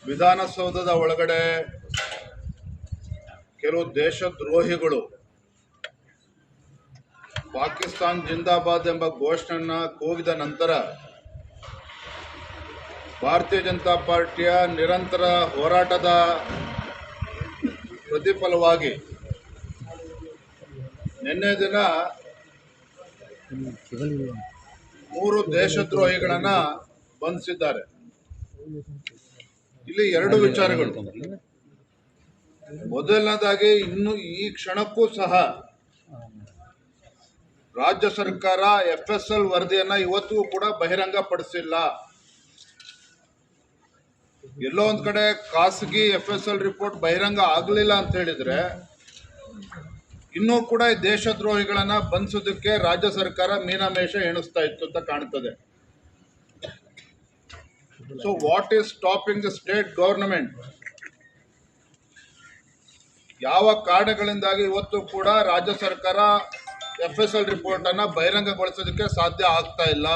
ವಿಧಾನಸೌಧದ ಒಳಗಡೆ ಕೆಲವು ದೇಶದ್ರೋಹಿಗಳು ಪಾಕಿಸ್ತಾನ್ ಜಿಂದಾಬಾದ್ ಎಂಬ ಘೋಷಣೆಯನ್ನು ಕೂಗಿದ ನಂತರ ಭಾರತೀಯ ಜನತಾ ಪಾರ್ಟಿಯ ನಿರಂತರ ಹೋರಾಟದ ಪ್ರತಿಫಲವಾಗಿ ನಿನ್ನೆ ದಿನ 3 ದೇಶದ್ರೋಹಿಗಳನ್ನು ಬಂಧಿಸಿದ್ದಾರೆ. ಇಲ್ಲಿ 2 ವಿಚಾರಗಳು. ಮೊದಲನೇದಾಗಿ, ಇನ್ನು ಈ ಕ್ಷಣಕ್ಕೂ ಸಹ ರಾಜ್ಯ ಸರ್ಕಾರ FSL ವರದಿಯನ್ನು ಇವತ್ತಿಗೂ ಕೂಡ ಬಹಿರಂಗಪಡಿಸಿಲ್ಲ. ಎಲ್ಲೋ ಒಂದು ಕಡೆ ಖಾಸಗಿ FSL ರಿಪೋರ್ಟ್ ಬಹಿರಂಗ ಆಗಲಿಲ್ಲ ಅಂತ ಹೇಳಿದ್ರೆ ಇನ್ನೂ ಕೂಡ ಈ ದೇಶದ್ರೋಹಿಗಳನ್ನು ಬಂಧಿಸೋದಕ್ಕೆ ರಾಜ್ಯ ಸರ್ಕಾರ ಮೀನಮೇಷ ಎಣಿಸ್ತಾ ಇತ್ತು ಅಂತ ಕಾಣ್ತದೆ. So what is stopping the state government? ಯಾವ ಕಾರಣಗಳಿಂದಾಗಿ ಇವತ್ತು ಕೂಡ ರಾಜ್ಯ ಸರ್ಕಾರ FSL ರಿಪೋರ್ಟ್ ಅನ್ನ ಬಹಿರಂಗಗೊಳಿಸೋದಕ್ಕೆ ಸಾಧ್ಯ ಆಗ್ತಾ ಇಲ್ಲ?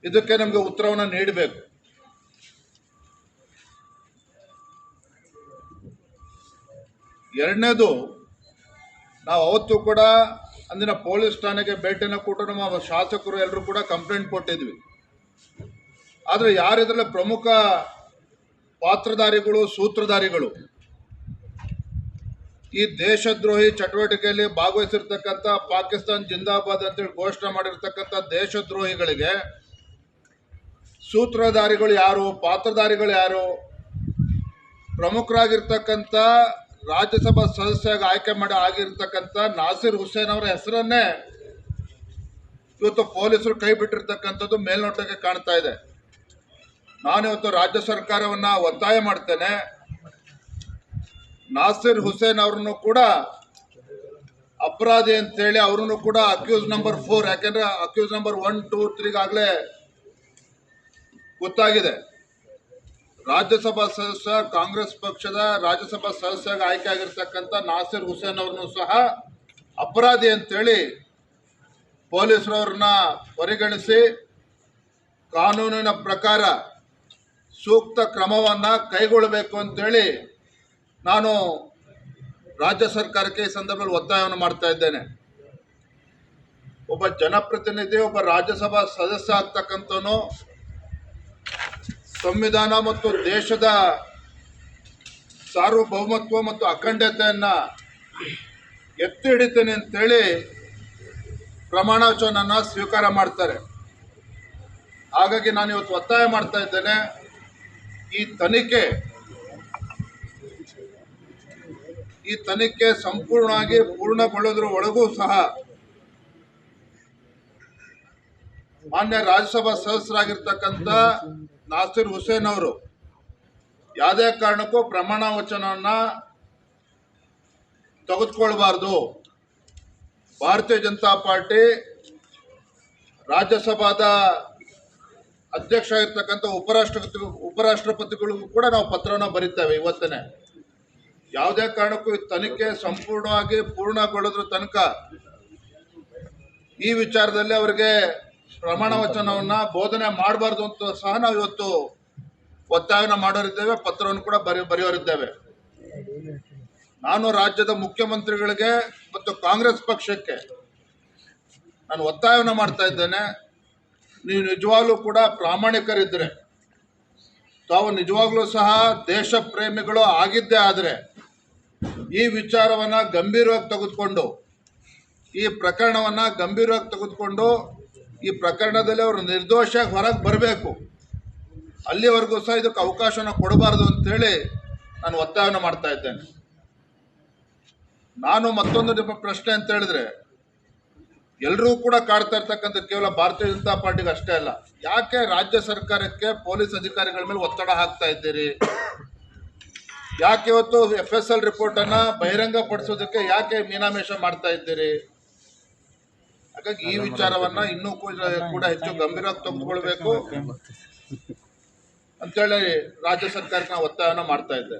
ಇದಕ್ಕೆ ನಮಗೆ ಉತ್ತರವನ್ನು ನೀಡಬೇಕು. ಎರಡನೇದು, ನಾವು ಅವತ್ತು ಕೂಡ ಅಂದಿನ ಪೊಲೀಸ್ ಠಾಣೆಗೆ ಭೇಟಿಯನ್ನು ಕೊಟ್ಟು ನಮ್ಮ ಶಾಸಕರು ಎಲ್ಲರೂ ಕೂಡ ಕಂಪ್ಲೇಂಟ್ ಕೊಟ್ಟಿದ್ವಿ. ಆದರೆ ಯಾರಿದ್ರಲ್ಲಿ ಪ್ರಮುಖ ಪಾತ್ರಧಾರಿಗಳು, ಸೂತ್ರಧಾರಿಗಳು, ಈ ದೇಶದ್ರೋಹಿ ಚಟುವಟಿಕೆಯಲ್ಲಿ ಭಾಗವಹಿಸಿರ್ತಕ್ಕಂಥ ಪಾಕಿಸ್ತಾನ್ ಜಿಂದಾಬಾದ್ ಅಂತೇಳಿ ಘೋಷಣೆ ಮಾಡಿರ್ತಕ್ಕಂಥ ದೇಶದ್ರೋಹಿಗಳಿಗೆ ಸೂತ್ರಧಾರಿಗಳು ಯಾರು, ಪಾತ್ರಧಾರಿಗಳು ಯಾರು? ಪ್ರಮುಖರಾಗಿರ್ತಕ್ಕಂಥ ರಾಜ್ಯಸಭಾ ಸದಸ್ಯರಾಗಿ ಆಯ್ಕೆ ಆಗಿರ್ತಕ್ಕಂಥ ನಾಸಿರ್ ಹುಸೇನ್ ಅವರ ಹೆಸರನ್ನೇ ಇವತ್ತು ಪೊಲೀಸರು ಕೈ ಬಿಟ್ಟಿರ್ತಕ್ಕಂಥದ್ದು ಮೇಲ್ನೋಟಕ್ಕೆ ಕಾಣ್ತಾ ಇದೆ. ನಾನಿವತ್ತು ರಾಜ್ಯ ಸರ್ಕಾರವನ್ನು ಒತ್ತಾಯ ಮಾಡ್ತೇನೆ, ನಾಸಿರ್ ಹುಸೇನ್ ಅವರನ್ನು ಕೂಡ ಅಪರಾಧಿ ಅಂತೇಳಿ ಅವರನ್ನು ಕೂಡ ಅಕ್ಯೂಸ್ ನಂಬರ್ 4, ಯಾಕೆಂದ್ರೆ ಅಕ್ಯೂಸ್ ನಂಬರ್ 1, 2, 3 ಆಗಲೇ ಗೊತ್ತಾಗಿದೆ. ರಾಜ್ಯಸಭಾ ಸದಸ್ಯ, ಕಾಂಗ್ರೆಸ್ ಪಕ್ಷದ ರಾಜ್ಯಸಭಾ ಸದಸ್ಯರಾಗಿ ಆಯ್ಕೆ ಆಗಿರ್ತಕ್ಕಂಥ ನಾಸಿರ್ ಹುಸೇನ್ ಅವರನ್ನು ಸಹ ಅಪರಾಧಿ ಅಂತೇಳಿ ಪೊಲೀಸರವ್ರನ್ನ ಪರಿಗಣಿಸಿ ಕಾನೂನಿನ ಪ್ರಕಾರ ಸೂಕ್ತ ಕ್ರಮವನ್ನು ಕೈಗೊಳ್ಳಬೇಕು ಅಂತೇಳಿ ನಾನು ರಾಜ್ಯ ಸರ್ಕಾರಕ್ಕೆ ಈ ಸಂದರ್ಭದಲ್ಲಿ ಒತ್ತಾಯವನ್ನು ಮಾಡ್ತಾ ಇದ್ದೇನೆ. ಒಬ್ಬ ಜನಪ್ರತಿನಿಧಿ, ಒಬ್ಬ ರಾಜ್ಯಸಭಾ ಸದಸ್ಯ ಆಗ್ತಕ್ಕಂಥವನು ಸಂವಿಧಾನ ಮತ್ತು ದೇಶದ ಸಾರ್ವಭೌಮತ್ವ ಮತ್ತು ಅಖಂಡತೆಯನ್ನು ಎತ್ತಿ ಹಿಡಿತೇನೆ ಅಂತೇಳಿ ಪ್ರಮಾಣ ವಚನವನ್ನು ಸ್ವೀಕಾರ ಮಾಡ್ತಾರೆ. ಹಾಗಾಗಿ ನಾನು ಇವತ್ತು ಒತ್ತಾಯ ಮಾಡ್ತಾ ಇದ್ದೇನೆ, ಈ ತನಿಖೆ ಸಂಪೂರ್ಣವಾಗಿ ಪೂರ್ಣಗೊಳ್ಳೋದ್ರ ಒಳಗೂ ಸಹ ಮಾನ್ಯ ರಾಜ್ಯಸಭಾ ಸದಸ್ಯರಾಗಿರ್ತಕ್ಕಂಥ ನಾಸಿರ್ ಹುಸೇನ್ ಅವರು ಯಾವುದೇ ಕಾರಣಕ್ಕೂ ಪ್ರಮಾಣ ವಚನವನ್ನು ತೆಗೆದುಕೊಳ್ಬಾರ್ದು. ಭಾರತೀಯ ಜನತಾ ಪಾರ್ಟಿ ರಾಜ್ಯಸಭಾದ ಅಧ್ಯಕ್ಷ ಆಗಿರ್ತಕ್ಕಂಥ ಉಪರಾಷ್ಟ್ರಪತಿಗಳಿಗೂ ಕೂಡ ನಾವು ಪತ್ರವನ್ನು ಬರೀತೇವೆ ಇವತ್ತನೇ. ಯಾವುದೇ ಕಾರಣಕ್ಕೂ ಈ ತನಿಖೆ ಸಂಪೂರ್ಣವಾಗಿ ಪೂರ್ಣಗೊಳ್ಳೋದ್ರ ತನಕ ಈ ವಿಚಾರದಲ್ಲಿ ಅವರಿಗೆ ಪ್ರಮಾಣ ವಚನವನ್ನು ಬೋಧನೆ ಮಾಡಬಾರ್ದು ಅಂತ ಸಹ ನಾವು ಇವತ್ತು ಒತ್ತಾಯವನ್ನು ಮಾಡೋರಿದ್ದೇವೆ, ಪತ್ರವನ್ನು ಕೂಡ ಬರೆಯೋರಿದ್ದೇವೆ. ನಾನು ರಾಜ್ಯದ ಮುಖ್ಯಮಂತ್ರಿಗಳಿಗೆ ಮತ್ತು ಕಾಂಗ್ರೆಸ್ ಪಕ್ಷಕ್ಕೆ ನಾನು ಒತ್ತಾಯವನ್ನು ಮಾಡ್ತಾ ಇದ್ದೇನೆ, ನೀವು ನಿಜವಾಗ್ಲೂ ಕೂಡ ಪ್ರಾಮಾಣಿಕರಿದ್ದರೆ, ತಾವು ನಿಜವಾಗ್ಲೂ ಸಹ ದೇಶ ಪ್ರೇಮಿಗಳು ಆಗಿದ್ದೇ ಆದರೆ ಈ ವಿಚಾರವನ್ನು ಗಂಭೀರವಾಗಿ ತೆಗೆದುಕೊಂಡು, ಈ ಪ್ರಕರಣವನ್ನು ಗಂಭೀರವಾಗಿ ತೆಗೆದುಕೊಂಡು ಈ ಪ್ರಕರಣದಲ್ಲಿ ಅವರು ನಿರ್ದೋಷಿಯಾಗಿ ಹೊರಗೆ ಬರಬೇಕು. ಅಲ್ಲಿವರೆಗೂ ಸಹ ಇದಕ್ಕೆ ಅವಕಾಶನ ಕೊಡಬಾರ್ದು ಅಂತೇಳಿ ನಾನು ಒತ್ತಾಯವನ್ನು ಮಾಡ್ತಾ ಇದ್ದೇನೆ. ನಾನು ಮತ್ತೊಂದು ನಿಮ್ಮ ಪ್ರಶ್ನೆ ಅಂತ ಹೇಳಿದ್ರೆ, ಎಲ್ಲರೂ ಕೂಡ ಕಾಡ್ತಾ ಇರ್ತಕ್ಕಂಥ ಕೇವಲ ಭಾರತೀಯ ಜನತಾ ಪಾರ್ಟಿಗೆ ಅಷ್ಟೇ ಅಲ್ಲ, ಯಾಕೆ ರಾಜ್ಯ ಸರ್ಕಾರಕ್ಕೆ ಪೊಲೀಸ್ ಅಧಿಕಾರಿಗಳ ಮೇಲೆ ಒತ್ತಡ ಹಾಕ್ತಾ ಇದ್ದೀರಿ? ಯಾಕೆ ಇವತ್ತು FSL ರಿಪೋರ್ಟನ್ನು ಬಹಿರಂಗಪಡಿಸೋದಕ್ಕೆ ಯಾಕೆ ಮೀನಾಮೇಷ ಮಾಡ್ತಾ ಇದ್ದೀರಿ? ಹಾಗಾಗಿ ಈ ವಿಚಾರವನ್ನು ಇನ್ನೂ ಕೂಡ ಹೆಚ್ಚು ಗಂಭೀರವಾಗಿ ತೆಗೆದುಕೊಳ್ಬೇಕು ಅಂತೇಳಿ ರಾಜ್ಯ ಸರ್ಕಾರಕ್ಕೆ ನಾವು ಒತ್ತಾಯವನ್ನು ಮಾಡ್ತಾ ಇದ್ದೇವೆ.